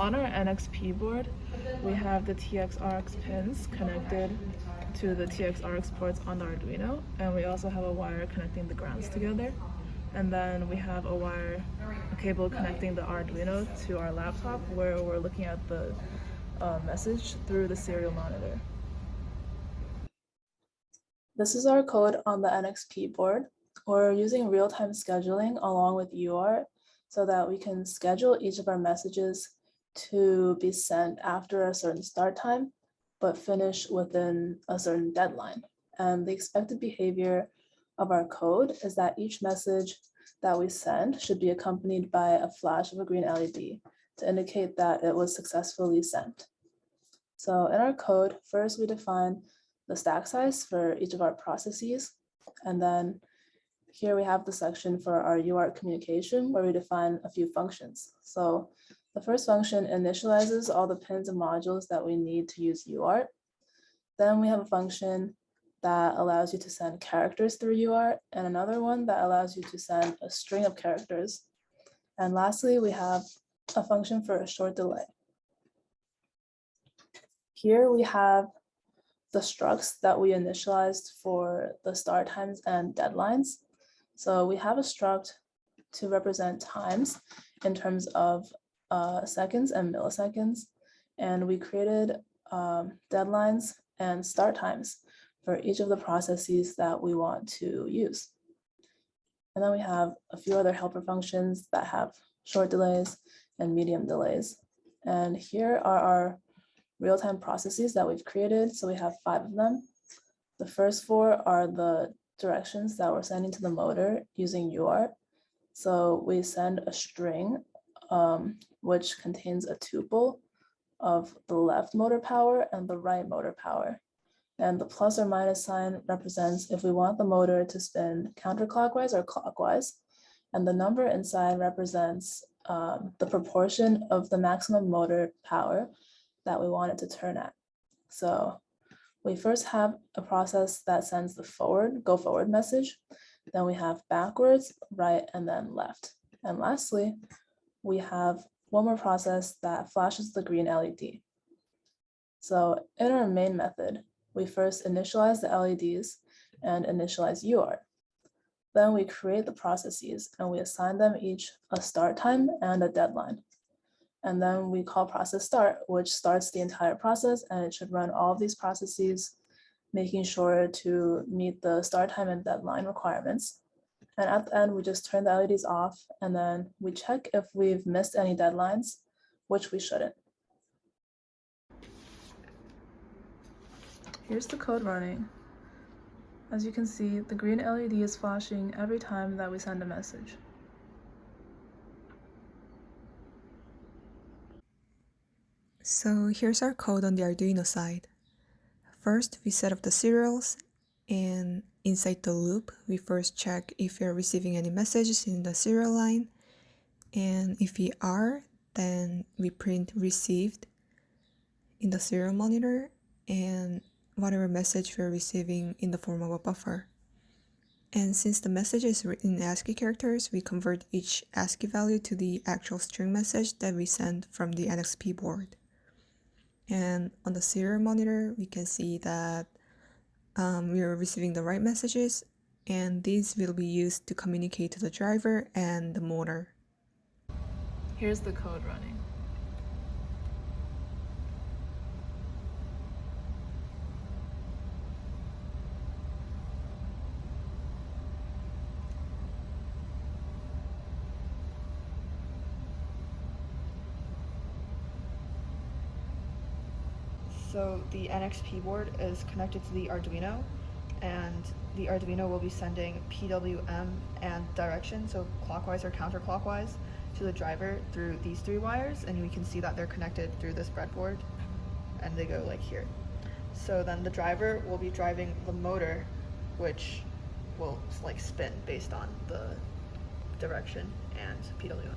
on our NXP board, we have the TX-RX pins connected to the TX-RX ports on the Arduino, and we also have a wire connecting the grounds together. And then we have a cable connecting the Arduino to our laptop where we're looking at the message through the serial monitor. This is our code on the NXP board. We're using real-time scheduling along with UART so that we can schedule each of our messages to be sent after a certain start time, but finish within a certain deadline. And the expected behavior of our code is that each message that we send should be accompanied by a flash of a green LED to indicate that it was successfully sent. So in our code, first we define the stack size for each of our processes. And then here we have the section for our UART communication where we define a few functions. So the first function initializes all the pins and modules that we need to use UART. Then we have a function that allows you to send characters through UART, and another one that allows you to send a string of characters. And lastly, we have a function for a short delay. Here we have the structs that we initialized for the start times and deadlines. So we have a struct to represent times in terms of seconds and milliseconds. And we created deadlines and start times for each of the processes that we want to use. And then we have a few other helper functions that have short delays and medium delays. And here are our real-time processes that we've created. So we have 5 of them. The first 4 are the directions that we're sending to the motor using UART. So we send a string which contains a tuple of the left motor power and the right motor power. And the plus or minus sign represents if we want the motor to spin counterclockwise or clockwise. And the number inside represents the proportion of the maximum motor power that we want it to turn at. So we first have a process that sends the go forward message. Then we have backwards, right, and then left. And lastly, we have one more process that flashes the green LED. So in our main method, we first initialize the LEDs and initialize UART. Then we create the processes and we assign them each a start time and a deadline. And then we call process start, which starts the entire process, and it should run all of these processes, making sure to meet the start time and deadline requirements. And at the end, we just turn the LEDs off, and then we check if we've missed any deadlines, which we shouldn't. Here's the code running. As you can see, the green LED is flashing every time that we send a message. So here's our code on the Arduino side. First, we set up the serials, and inside the loop, we first check if we are receiving any messages in the serial line. And if we are, then we print received in the serial monitor and whatever message we're receiving in the form of a buffer. And since the message is written in ASCII characters, we convert each ASCII value to the actual string message that we send from the NXP board. And on the serial monitor, we can see that we are receiving the right messages, and these will be used to communicate to the driver and the motor. Here's the code running. So the NXP board is connected to the Arduino, and the Arduino will be sending PWM and direction, so clockwise or counterclockwise, to the driver through these 3 wires, and we can see that they're connected through this breadboard, and they go like here. So then the driver will be driving the motor, which will like spin based on the direction and PWMs.